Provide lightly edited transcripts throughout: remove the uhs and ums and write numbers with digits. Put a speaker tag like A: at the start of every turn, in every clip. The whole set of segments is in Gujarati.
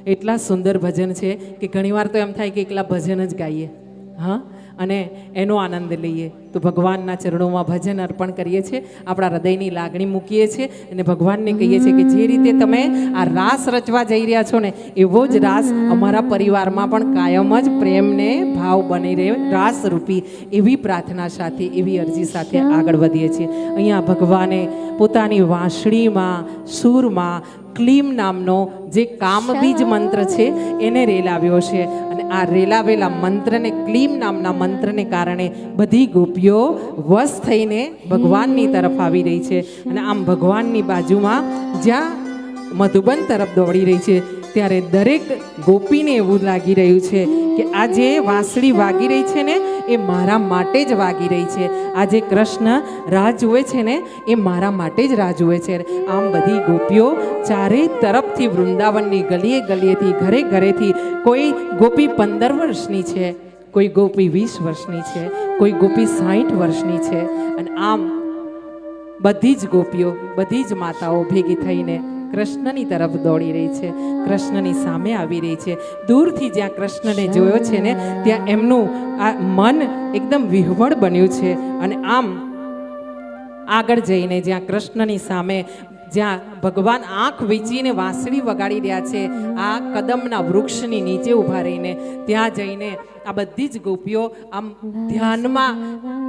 A: એટલા સુંદર ભજન છે કે ઘણીવાર તો એમ થાય કે એકલા ભજન જ ગાઈએ, હા, અને એનો આનંદ લઈએ. તો ભગવાનના ચરણોમાં ભજન અર્પણ કરીએ છીએ, આપણા હૃદયની લાગણી મૂકીએ છીએ અને ભગવાનને કહીએ છીએ કે જે રીતે તમે આ રાસ રચવા જઈ રહ્યા છો ને, એવો જ રાસ અમારા પરિવારમાં પણ કાયમ જ પ્રેમને ભાવ બની રહે, રાસ રૂપી, એવી પ્રાર્થના સાથે, એવી અરજી સાથે આગળ વધીએ છીએ. અહીંયા ભગવાને પોતાની વાંસળીમાં, સૂરમાં ક્લીમ નામનો જે કામબીજ મંત્ર છે એને રેલાવ્યો છે. અને આ રેલાવેલા મંત્રને, ક્લીમ નામના મંત્રને કારણે બધી ગોપીઓ વશ થઈને ભગવાનની તરફ આવી રહી છે. અને આમ ભગવાનની બાજુમાં જ્યાં મધુબન તરફ દોડી રહી છે, ત્યારે દરેક ગોપીને એવું લાગી રહ્યું છે કે આ જે વાંસળી વાગી રહી છે ને, એ મારા માટે જ વાગી રહી છે. આ જે કૃષ્ણ રાહ જુએ છે ને, એ મારા માટે જ રાહ જુએ છે. આમ બધી ગોપીઓ ચારે તરફથી, વૃંદાવનની ગલીએ ગલીએથી, ઘરે ઘરેથી, કોઈ ગોપી 15 વર્ષની છે, કોઈ ગોપી 20 વર્ષની છે, કોઈ ગોપી 60 વર્ષની છે. અને આમ બધી જ ગોપીઓ, બધી જ માતાઓ ભેગી થઈને કૃષ્ણની તરફ દોડી રહી છે, કૃષ્ણની સામે આવી રહી છે. દૂરથી જ્યાં કૃષ્ણને જોયો છે ને, ત્યાં એમનું આ મન એકદમ વિહવળ બન્યું છે. અને આમ આગળ જઈને જ્યાં કૃષ્ણની સામે, જ્યાં ભગવાન આંખ વીંચીને વાંસળી વગાડી રહ્યા છે, આ કદમના વૃક્ષની નીચે ઊભા રહીને, ત્યાં જઈને આ બધી જ ગોપીઓ આમ ધ્યાનમાં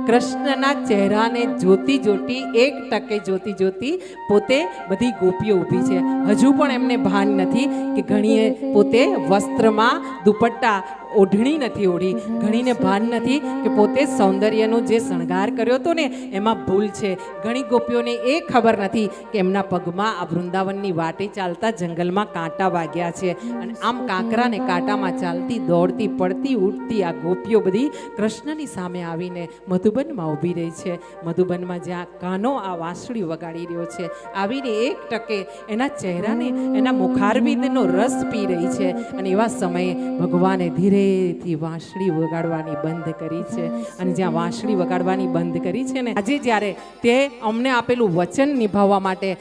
A: કૃષ્ણના ચહેરાને જોતી જોતી, એક ટકે જોતી જોતી પોતે બધી ગોપીઓ ઊભી છે. હજુ પણ એમને ભાન નથી કે ઘણીએ પોતે વસ્ત્રમાં દુપટ્ટા, ઓઢણી નથી ઓઢી, ઘણીને ભાન નથી કે પોતે સૌંદર્યનો જે શણગાર કર્યો હતો ને, એમાં ભૂલ છે. ઘણી ગોપીઓને એ ખબર નથી કે એમના પગમાં આ વૃંદાવનની વાટે ચાલતા જંગલમાં કાંટા વાગ્યા છે. અને આમ કાંકરા ને કાંટામાં ચાલતી, દોડતી, પડતી, ઉઠતી આ ગોપીઓ બધી કૃષ્ણની સામે આવીને મધુબનમાં ઊભી રહી છે. મધુબનમાં જ્યાં કાનો આ વાંસળી વગાડી રહ્યો છે, આવીને એક ટકે એના ચહેરાને, એના મુખારવિંદનો રસ પી રહી છે. અને એવા સમયે ભગવાને ધીરેથી વાંસળી વગાડવાની બંધ કરી છે. અને જ્યાં વાંસળી વગાડવાની બંધ કરી છે ને, આજે જ્યારે તે અમને આપેલું વચન નિભાવવા માટે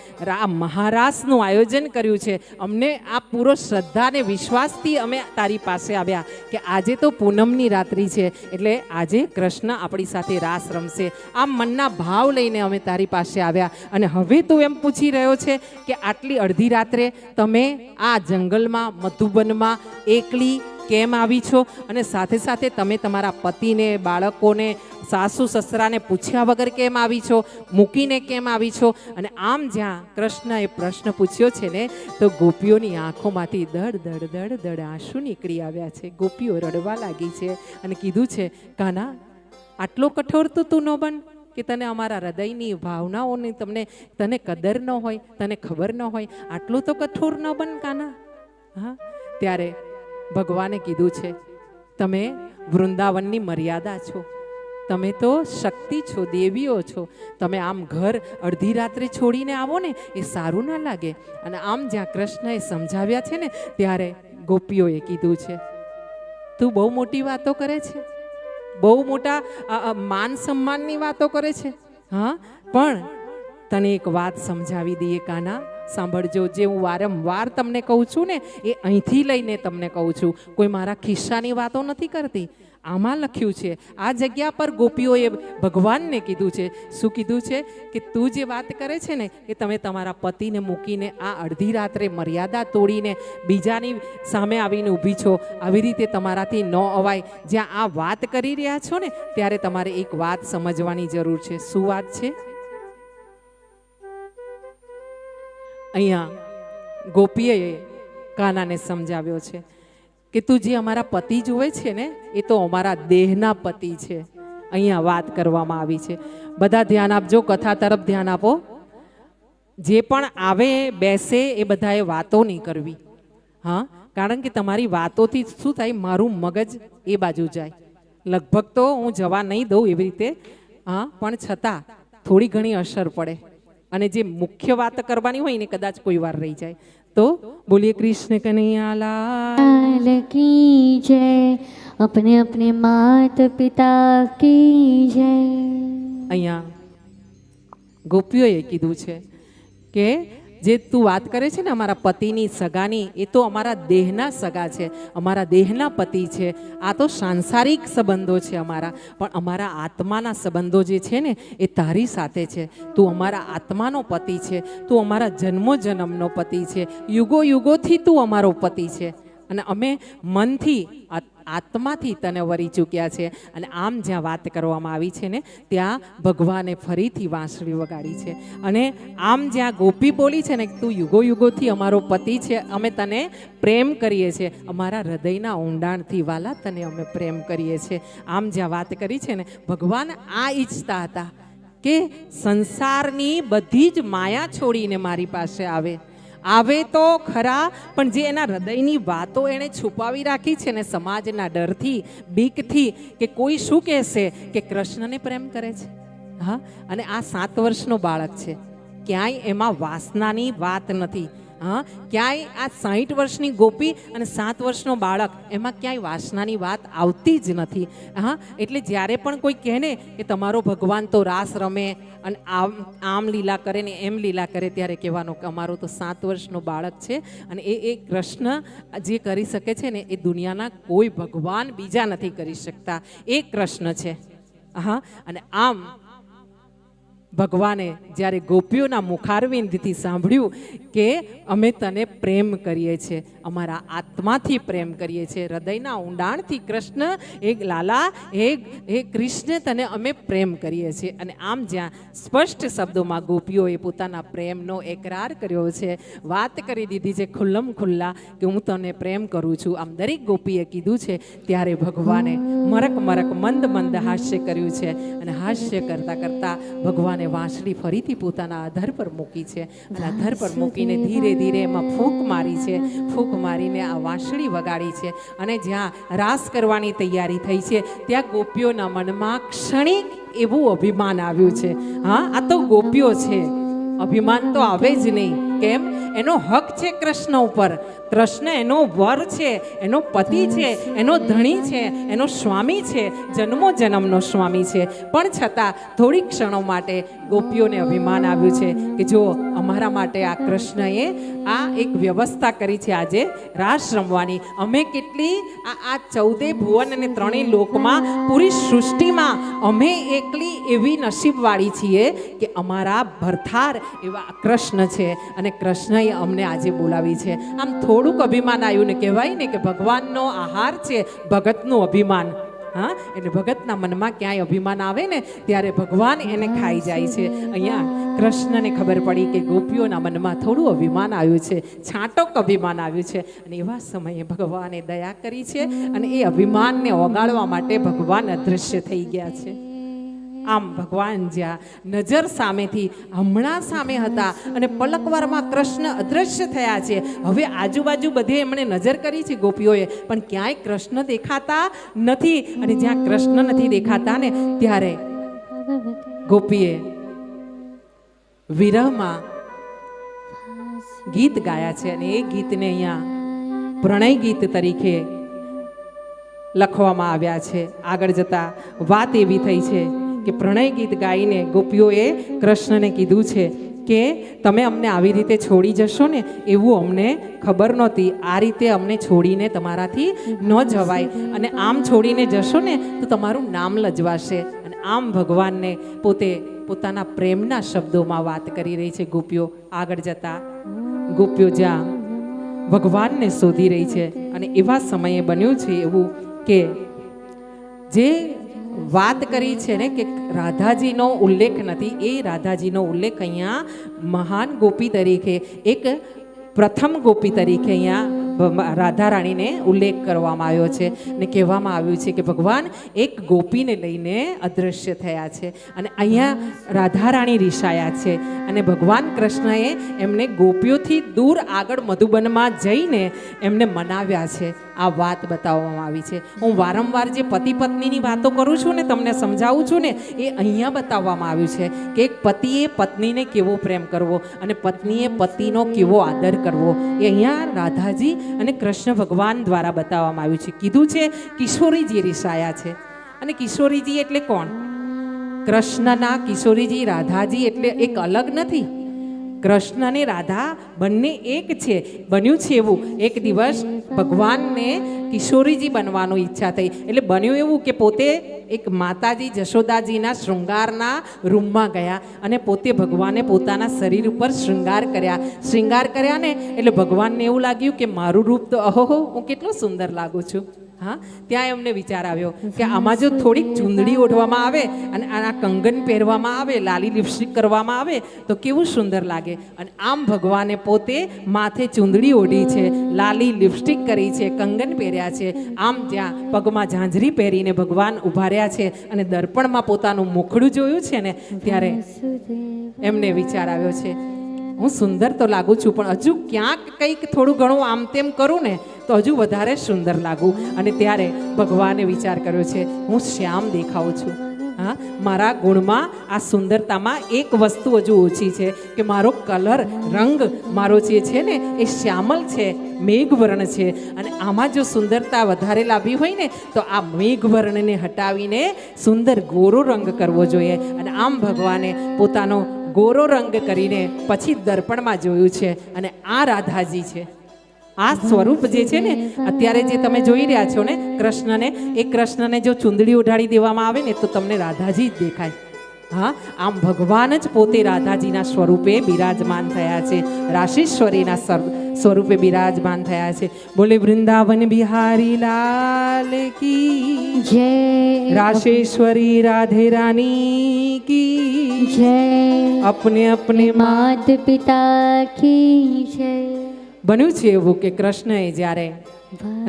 A: આ મહારાસનું આયોજન કર્યું છે, અમને આ પૂરો શ્રદ્ધા અને વિશ્વાસથી અમે તારી પાસે આવ્યા કે આજે તો પૂનમની રાત્રિ છે, એટલે આજે કૃષ્ણ આપણી સાથે રાસ રમશે. આમ મનના ભાવ લઈને અમે તારી પાસે આવ્યા. અને હવે તું એમ પૂછી રહ્યો છે કે આટલી અડધી રાત્રે તમે આ જંગલમાં, મધુબનમાં એકલી કેમ આવી છો? અને સાથે સાથે તમે તમારા પતિને, બાળકોને, સાસુ સસરાને પૂછ્યા વગર કેમ આવી છો? મૂકીને કેમ આવી છો? અને આમ જ્યાં કૃષ્ણએ પ્રશ્ન પૂછ્યો છે ને, તો ગોપીઓની આંખોમાંથી દડ દડ દડ દડ આંસુ નીકળી આવ્યા છે. ગોપીઓ રડવા લાગી છે અને કીધું છે, કાના, આટલો કઠોર તો તું ન બન કે તને અમારા હૃદયની ભાવનાઓની તને કદર ન હોય, તને ખબર ન હોય. આટલું તો કઠોર ન બન કાના. હા, ત્યારે ભગવાને કીધું છે, તમે વૃંદાવનની મર્યાદા છો, તમે તો શક્તિ છો, દેવીઓ છો. તમે આમ ઘર અડધી રાત્રે છોડીને આવો ને, એ સારું ના લાગે. અને આમ જ્યાં કૃષ્ણએ સમજાવ્યા છે ને, ત્યારે ગોપીઓએ કીધું છે, તું બહુ મોટી વાતો કરે છે, બહુ મોટા માન સન્માનની વાતો કરે છે. હા, પણ તને એક વાત સમજાવી દઈએ કાના, સાંભળજો. જે હું વારંવાર તમને કહું છું ને, એ અહીંથી લઈને તમને કહું છું. કોઈ મારા ખિસ્સાની વાતો નથી કરતી. આમાં લખ્યું છે, આ જગ્યા પર ગોપીઓએ ભગવાનને કીધું છે. શું કીધું છે? કે તું જે વાત કરે છે ને, કે તમે તમારા પતિને મૂકીને આ અડધી રાત્રે મર્યાદા તોડીને બીજાની સામે આવીને ઊભી છો, આવી રીતે તમારાથી ન અવાય. જ્યાં આ વાત કરી રહ્યા છો ને, ત્યારે તમારે એક વાત સમજવાની જરૂર છે. શું વાત છે? અહીંયા ગોપીએ કાનાને સમજાવ્યો છે કે તું જે અમારા પતિ જુએ છે ને, એ તો અમારા દેહના પતિ છે. અહીંયા વાત કરવામાં આવી છે. બધા ધ્યાન આપજો, કથા તરફ ધ્યાન આપો. જે પણ આવે બેસે એ બધાએ વાતો નહીં કરવી. હા, કારણ કે તમારી વાતોથી શું થાય, મારું મગજ એ બાજુ જાય. લગભગ તો હું જવા નહીં દઉં એવી રીતે, હા, પણ છતાં થોડી ઘણી અસર પડે. અને જે મુખ્ય વાત કરવાની હોય ને, કદાચ કોઈ વાર રહી જાય. તો બોલીએ કૃષ્ણ કનૈયા લાલ
B: की जय, अपने अपने मात पिता की जय.
A: અહીંયા ગોપીઓએ કીધું છે કે જે તું વાત કરે છે ને અમારા પતિની સગાની, એ તો અમારા દેહના સગા છે, અમારા દેહના પતિ છે. આ તો સાંસારિક સંબંધો છે અમારા, પણ અમારા આત્માના સંબંધો જે છે ને એ તારી સાથે છે. તું અમારા આત્માનો પતિ છે, તું અમારા જન્મો જન્મનો પતિ છે, યુગો યુગોથી તું અમારો પતિ છે. અને અમે મનથી આત્માથી તને વરી ચૂક્યા છે. અને આમ જ્યાં વાત કરવામાં આવી છે ને ત્યાં ભગવાને ફરીથી વાંસળી વગાડી છે. અને આમ જ્યાં ગોપી બોલી છે ને તું યુગો યુગોથી અમારો પતિ છે, અમે તને પ્રેમ કરીએ છીએ, અમારા હૃદયના ઊંડાણથી વાલા તને અમે પ્રેમ કરીએ છીએ. આમ જ્યાં વાત કરી છે ને ભગવાન આ ઈચ્છતા હતા કે સંસારની બધી જ માયા છોડીને મારી પાસે આવે તો ખરા, પણ જે એના હૃદયની વાતો એણે છુપાવી રાખી છે ને સમાજના ડરથી, બીકથી કે કોઈ શું કહેશે કે કૃષ્ણને પ્રેમ કરે છે. હા, અને આ 7 વર્ષનો બાળક છે, ક્યાંય એમાં વાસનાની વાત નથી. હા, ક્યાંય આ 60 વર્ષની ગોપી અને 7 વર્ષનો બાળક, એમાં ક્યાંય વાસનાની વાત આવતી જ નથી. હા, એટલે જ્યારે પણ કોઈ કહે ને કે તમારો ભગવાન તો રાસ રમે અને આમ લીલા કરે ને એમ લીલા કરે, ત્યારે કહેવાનું કે અમારો તો 7 વર્ષનો બાળક છે. અને એ કૃષ્ણ જે કરી શકે છે ને એ દુનિયાના કોઈ ભગવાન બીજા નથી કરી શકતા, એ કૃષ્ણ છે. હા, અને આમ ભગવાને જ્યારે ગોપીઓના મુખારવિંદથી સાંભળ્યું કે અમે તને પ્રેમ કરીએ છીએ, અમારા આત્માથી પ્રેમ કરીએ છીએ, હૃદયના ઊંડાણથી કૃષ્ણ એક લાલા હે કૃષ્ણ તને અમે પ્રેમ કરીએ છીએ. અને આમ જ્યાં સ્પષ્ટ શબ્દોમાં ગોપીઓએ પોતાના પ્રેમનો એકરાર કર્યો છે, વાત કરી દીધી છે ખુલ્લમ ખુલ્લા કે હું તને પ્રેમ કરું છું, આમ દરેક ગોપીએ કીધું છે. ત્યારે ભગવાને મરક મરક મંદ મંદ હાસ્ય કર્યું છે. અને હાસ્ય કરતાં કરતાં ભગવાન વાંસળી ફરીથી પોતાના આધાર પર મૂકી છે. અને આધાર પર મૂકીને ધીરે ધીરે એમાં ફૂંક મારી છે. ફૂંક મારીને આ વાંસળી વગાડી છે. અને જ્યાં રાસ કરવાની તૈયારી થઈ છે ત્યાં ગોપીઓના મનમાં ક્ષણિક એવું અભિમાન આવ્યું છે. હા, આ તો ગોપીઓ છે, અભિમાન તો આવે જ નહીં. કેમ? એનો હક છે કૃષ્ણ ઉપર. કૃષ્ણ એનો વર છે, એનો પતિ છે, એનો ધણી છે, એનો સ્વામી છે, જન્મો જન્મનો સ્વામી છે. પણ છતાં થોડી ક્ષણો માટે ગોપીઓને અભિમાન આવ્યું છે કે જો અમારા માટે આ કૃષ્ણએ આ એક વ્યવસ્થા કરી છે આજે રાસ રમવાની. અમે કેટલી આ 14 ભુવન અને 3 લોકમાં પૂરી સૃષ્ટિમાં અમે એકલી એવી નસીબવાળી છીએ કે અમારા ભરથાર એવા કૃષ્ણ છે. અને કૃષ્ણએ અમને આજે બોલાવી છે. આમ થોડુંક અભિમાન આવ્યું ને કહેવાય ને કે ભગવાનનો આહાર છે ભગતનું અભિમાન. હા, એટલે ભગતના મનમાં ક્યાંય અભિમાન આવે ને ત્યારે ભગવાન એને ખાઈ જાય છે. અહીંયા કૃષ્ણને ખબર પડી કે ગોપીઓના મનમાં થોડું અભિમાન આવ્યું છે, છાંટક અભિમાન આવ્યું છે. અને એવા સમયે ભગવાને દયા કરી છે અને એ અભિમાનને ઓગાળવા માટે ભગવાન અદૃશ્ય થઈ ગયા છે. આમ ભગવાન જ્યાં નજર સામેથી હમણાં સામે હતા અને પલકવારમાં કૃષ્ણ અદૃશ્ય થયા છે. હવે આજુબાજુ બધે એમણે નજર કરી છે ગોપીઓએ, પણ ક્યાંય કૃષ્ણ દેખાતા નથી. અને જ્યાં કૃષ્ણ નથી દેખાતા ને ત્યારે ગોપીએ વિરહમાં ગીત ગાયા છે. અને એ ગીતને અહીંયા પ્રણય ગીત તરીકે લખવામાં આવ્યા છે. આગળ જતા વાત એવી થઈ છે કે પ્રણય ગીત ગાઈને ગોપીઓએ કૃષ્ણને કીધું છે કે તમે અમને આવી રીતે છોડી જશો ને એવું અમને ખબર નહોતી. આ રીતે અમને છોડીને તમારાથી ન જવાય, અને આમ છોડીને જશો ને તો તમારું નામ લજવાશે. અને આમ ભગવાનને પોતાના પ્રેમના શબ્દોમાં વાત કરી રહી છે ગોપીઓ. આગળ જતા ગોપીઓ જ્યાં ભગવાનને શોધી રહી છે અને એવા સમયે બન્યું છે એવું કે જે વાત કરી છે ને કે રાધાજીનો ઉલ્લેખ નથી, એ રાધાજીનો ઉલ્લેખ અહીંયા મહાન ગોપી તરીકે, એક પ્રથમ ગોપી તરીકે અહીંયા રાધા રાણીને ઉલ્લેખ કરવામાં આવ્યો છે. ને કહેવામાં આવ્યું છે કે ભગવાન એક ગોપીને લઈને અદૃશ્ય થયા છે. અને અહીંયા રાધા રાણી રિસાયા છે. અને ભગવાન કૃષ્ણએ એમને ગોપીઓથી દૂર આગળ મધુબનમાં જઈને એમને મનાવ્યા છે. આ વાત બતાવવામાં આવી છે. હું વારંવાર જે પતિ પત્નીની વાતો કરું છું ને, તમને સમજાવું છું ને, એ અહીંયા બતાવવામાં આવ્યું છે કે એક પતિએ પત્નીને કેવો પ્રેમ કરવો અને પત્નીએ પતિનો કેવો આદર કરવો, એ અહીંયા રાધાજી અને કૃષ્ણ ભગવાન દ્વારા બતાવવામાં આવ્યું છે. કીધું છે કિશોરીજી રિસાયા છે. અને કિશોરીજી એટલે કોણ? કૃષ્ણના કિશોરીજી રાધાજી એટલે એક અલગ નથી. કૃષ્ણ અને રાધા બંને એક છે. બન્યું છે એવું, એક દિવસ ભગવાનને કિશોરીજી બનવાનું ઈચ્છા થઈ. એટલે બન્યું એવું કે પોતે એક માતાજી જશોદાજીના શૃંગારના રૂમમાં ગયા અને પોતે ભગવાને પોતાના શરીર ઉપર શૃંગાર કર્યા ને એટલે ભગવાનને એવું લાગ્યું કે મારું રૂપ તો અહોહો, હું કેટલો સુંદર લાગુ છું. હા, ત્યાં એમને વિચાર આવ્યો કે આમાં જો થોડીક ચૂંદડી ઓઢવામાં આવે અને આ કંગન પહેરવામાં આવે, લાલી લિપસ્ટિક કરવામાં આવે તો કેવું સુંદર લાગે. અને આમ ભગવાને પોતે માથે ચૂંદડી ઓઢી છે, લાલી લિપસ્ટિક કરી છે, કંગન પહેર્યા છે. આમ જ્યાં પગમાં ઝાંઝરી પહેરીને ભગવાન ઊભા રહ્યા છે અને દર્પણમાં પોતાનું મુખડું જોયું છે ને ત્યારે એમને વિચાર આવ્યો છે, હું સુંદર તો લાગુ છું પણ હજુ ક્યાંક કંઈક થોડું ઘણું આમ તેમ કરું ને તો હજુ વધારે સુંદર લાગું. અને ત્યારે ભગવાને વિચાર કર્યો છે, હું શ્યામ દેખાઉં છું. હા, મારા ગુણમાં, આ સુંદરતામાં એક વસ્તુ હજુ ઓછી છે કે મારો કલર, રંગ મારો જે છે ને એ શ્યામલ છે, મેઘવર્ણ છે. અને આમાં જો સુંદરતા વધારે લાવવી હોય ને તો આ મેઘવર્ણને હટાવીને સુંદર ગોરો રંગ કરવો જોઈએ. અને આમ ભગવાને પોતાનો ગોરો રંગ કરીને પછી દર્પણમાં જોયું છે અને આ રાધાજી છે. આ સ્વરૂપ જે છે ને અત્યારે જે તમે જોઈ રહ્યા છો ને કૃષ્ણને, એ કૃષ્ણને જો ચૂંદડી ઉઢાડી દેવામાં આવે ને તો તમને રાધાજી જ દેખાય. હા, આમ ભગવાન જ પોતે રાધાજીના સ્વરૂપે બિરાજમાન થયા છે, રાશેશ્વરીના સ્વરૂપે બિરાજમાન થયા છે. બોલે વૃંદાવન બિહારી લાલ કી
B: જય,
A: રાશેશ્વરી રાધે રાની કી
B: જય,
A: अपने अपने
B: मात पिता की जय.
A: બન્યું છે એવું કે કૃષ્ણએ જ્યારે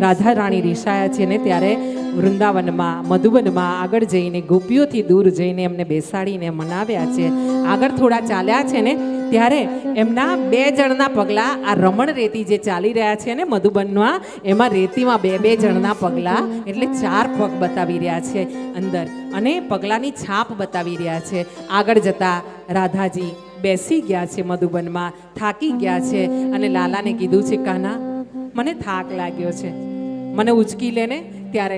A: રાધા રાણી રીસાયા છે ને ત્યારે વૃંદાવનમાં, મધુબનમાં આગળ જઈને ગોપીઓથી દૂર જઈને એમને બેસાડીને મનાવ્યા છે. આગળ થોડા ચાલ્યા છે ને ત્યારે એમના 2 જણના પગલાં, આ રમણ રેતી જે ચાલી રહ્યા છે ને મધુબનમાં, એમાં રેતીમાં 2 જણના પગલાં એટલે 4 પગ બતાવી રહ્યા છે અંદર અને પગલાંની છાપ બતાવી રહ્યા છે. આગળ જતા રાધાજી બેસી ગયા છે મધુબનમાં, થાકી ગયા છે અને લાલાને કીધું છે, કાના મને થાક લાગ્યો છે, મને ઉચકી લેને. ત્યારે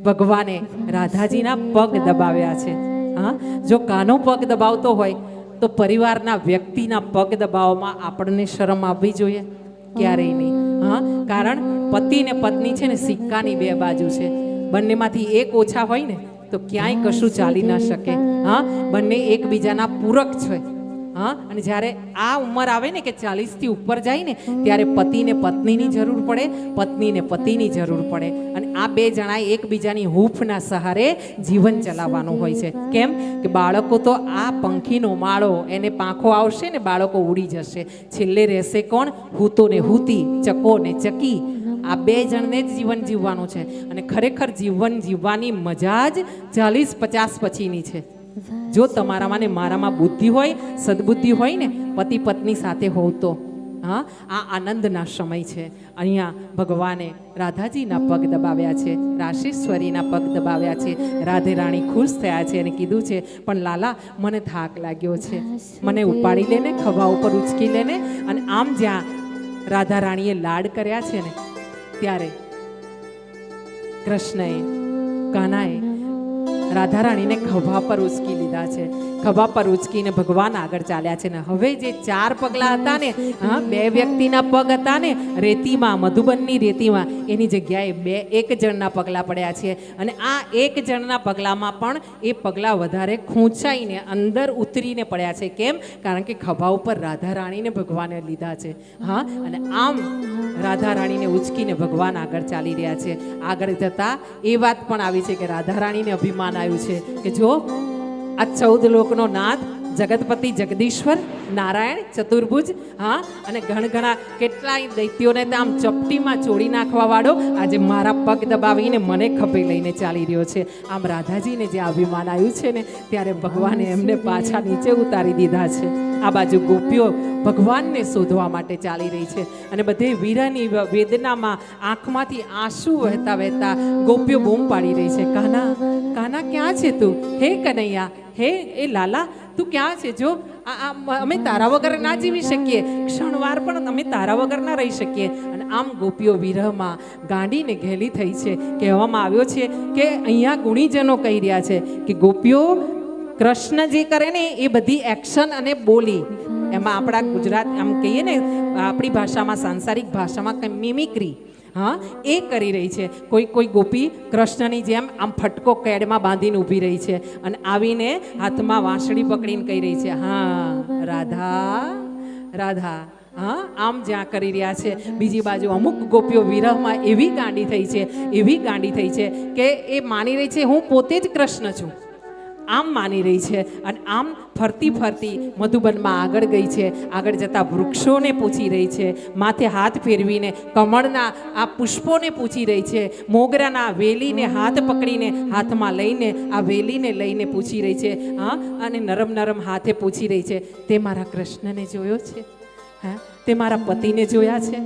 A: ભગવાને રાધાજીના પગ દબાવ્યા છે. હા, જો કાનો પગ દબાવતો હોય તો પરિવારના વ્યક્તિના પગ દબાવવામાં આપણને શરમ આવવી જોઈએ? ક્યારેય નહીં. હા, કારણ પતિ ને પત્ની છે ને સિક્કાની 2 બાજુ છે. બંનેમાંથી એક ઓછા હોય ને તો ક્યાંય કશું ચાલી ન શકે. હા, બંને એકબીજાના પૂરક છે. હા, અને જ્યારે આ ઉંમર આવે ને કે 40થી ઉપર જાય ને ત્યારે પતિને પત્નીની જરૂર પડે, પત્નીને પતિની જરૂર પડે. અને આ 2 જણાએ એકબીજાની હૂંફના સહારે જીવન ચલાવવાનું હોય છે. કેમ કે બાળકો તો આ પંખીનો માળો, એને પાંખો આવશે ને બાળકો ઉડી જશે, છેલ્લે રહેશે કોણ? હૂતો ને હૂતી, ચકો ને ચકી. આ 2 જણને જ જીવન જીવવાનું છે. અને ખરેખર જીવન જીવવાની મજા જ 40-50 પછીની છે. જો તમારામાં ને મારામાં બુદ્ધિ હોય, સદબુદ્ધિ હોય ને, પતિ પત્ની સાથે હોવ તો. હા, આ આનંદના સમય છે. અહીંયા ભગવાને રાધાજીના પગ દબાવ્યા છે, રાશેશ્વરીના પગ દબાવ્યા છે. રાધે રાણી ખુશ થયા છે અને કીધું છે, પણ લાલા મને થાક લાગ્યો છે, મને ઉપાડી લેને, ખભા ઉપર ઉચકી લેને. અને આમ જ્યાં રાધા રાણીએ લાડ કર્યા છે ને ત્યારે કૃષ્ણએ, કાનાએ રાધા રાણીને ખભા પર ઉચકી લીધા છે. ખભા પર ઉચકીને ભગવાન આગળ ચાલ્યા છે ને હવે જે 4 પગલા હતા ને, હા, 2 વ્યક્તિના પગ હતા ને રેતીમાં, મધુબનની રેતીમાં, એની જગ્યાએ 1 જણના પગલા પડ્યા છે. અને આ 1 જણના પગલામાં પણ એ પગલા વધારે ખૂંચાઈને અંદર ઉતરીને પડ્યા છે. કેમ? કારણ કે ખભા ઉપર રાધા રાણીને ભગવાને લીધા છે. હા, અને આમ રાધા રાણીને ઉચકીને ભગવાન આગળ ચાલી રહ્યા છે. આગળ જતા એ વાત પણ આવી છે કે રાધા રાણીને અભિમાન આવ્યું છે કે જો આ 14 લોકનો નાથ, જગતપતિ જગદીશ્વર, નારાયણ, ચતુર્ભુજ, હા, અને ઘણા કેટલાય દૈત્યોને તો આમ ચપટીમાં ચોળી નાખવા વાળો આજે મારા પગ દબાવીને મને ખભે લઈને ચાલી રહ્યો છે. આમ રાધાજીને જે અભિમાન આવ્યું છે ને ત્યારે ભગવાને એમને પાછા નીચે ઉતારી દીધા છે. આ બાજુ ગોપીઓ ભગવાનને શોધવા માટે ચાલી રહી છે અને બધે વીરાની વેદનામાં આંખમાંથી આંસુ વહેતા વહેતા ગોપીઓ બૂમ પાડી રહી છે, કાના, કાના ક્યાં છે તું? હે કનૈયા, હે એ લાલા, તું ક્યાં છે? જો અમે તારા વગર ના જીવી શકીએ, ક્ષણવાર પણ અમે તારા વગર ના રહી શકીએ. અને આમ ગોપીઓ વિરહમાં ગાંડીને ઘેલી થઈ છે. કહેવામાં આવ્યો છે કે અહીંયા ગુણીજનો કહી રહ્યા છે કે ગોપીઓ કૃષ્ણ જે કરે ને એ બધી એક્શન અને બોલી એમાં આપણા ગુજરાત આમ કહીએ ને આપણી ભાષામાં સાંસારિક ભાષામાં કંઈ મિમિક્રી હા એ કરી રહી છે. કોઈ ગોપી કૃષ્ણની જેમ આમ ફટકો કેડમાં બાંધીને ઊભી રહી છે અને આવીને હાથમાં વાંસળી પકડીને કહી રહી છે, હા રાધા રાધા. હા આમ જ્યાં કરી રહ્યા છે. બીજી બાજુ અમુક ગોપીઓ વિરહમાં એવી ગાંડી થઈ છે, એવી ગાંડી થઈ છે કે એ માની રહી છે હું પોતે જ કૃષ્ણ છું, આમ માની રહી છે. અને આમ ફરતી ફરતી મધુબનમાં આગળ ગઈ છે. આગળ જતા વૃક્ષોને પૂછી રહી છે, માથે હાથ ફેરવીને કમળના આ પુષ્પોને પૂછી રહી છે, મોગરાના વેલીને હાથ પકડીને હાથમાં લઈને આ વેલીને લઈને પૂછી રહી છે. હા અને નરમ નરમ હાથે પૂછી રહી છે, તે મારા કૃષ્ણને જોયો છે? હા તે મારા પતિને જોયા છે?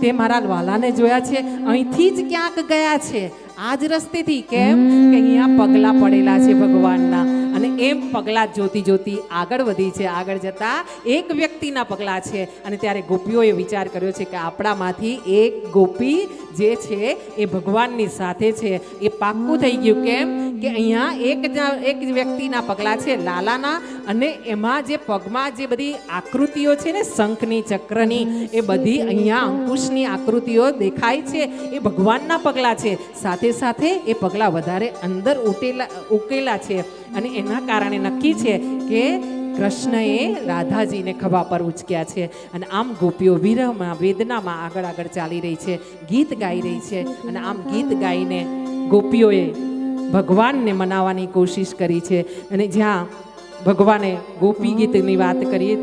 A: તે મારા વાલાને જોયા છે? અહીંથી જ ક્યાંક ગયા છે, આ જ રસ્તેથી. કેમ કે અહીંયા પગલાં પડેલા છે ભગવાનના. અને એમ પગલાં જોતી જોતી આગળ વધી છે. આગળ જતા એક વ્યક્તિના પગલાં છે. અને ત્યારે ગોપીઓએ વિચાર કર્યો છે કે આપણામાંથી એક ગોપી જે છે એ ભગવાનની સાથે છે. એ પાક્કું થઈ ગયું. કેમ કે અહીંયા એક વ્યક્તિના પગલાં છે લાલાના, અને એમાં જે પગમાં જે બધી આકૃતિઓ છે ને શંખની, ચક્રની, એ બધી અહીંયા અંકુશની આકૃતિઓ દેખાય છે, એ ભગવાનના પગલાં છે. સાથે સાથે એ પગલાં વધારે અંદર ઉકેલા છે. અને એના કારણે નક્કી છે કે કૃષ્ણએ રાધાજીને ખભા પર ઉચક્યા છે. અને આમ ગોપીઓ વિરહમાં, વેદનામાં આગળ આગળ ચાલી રહી છે, ગીત ગાઈ રહી છે. અને આમ ગીત ગાઈને ગોપીઓએ ભગવાનને મનાવવાની કોશિશ કરી છે. અને જ્યાં ભગવાને ગોપી ગીતની વાત કરીએ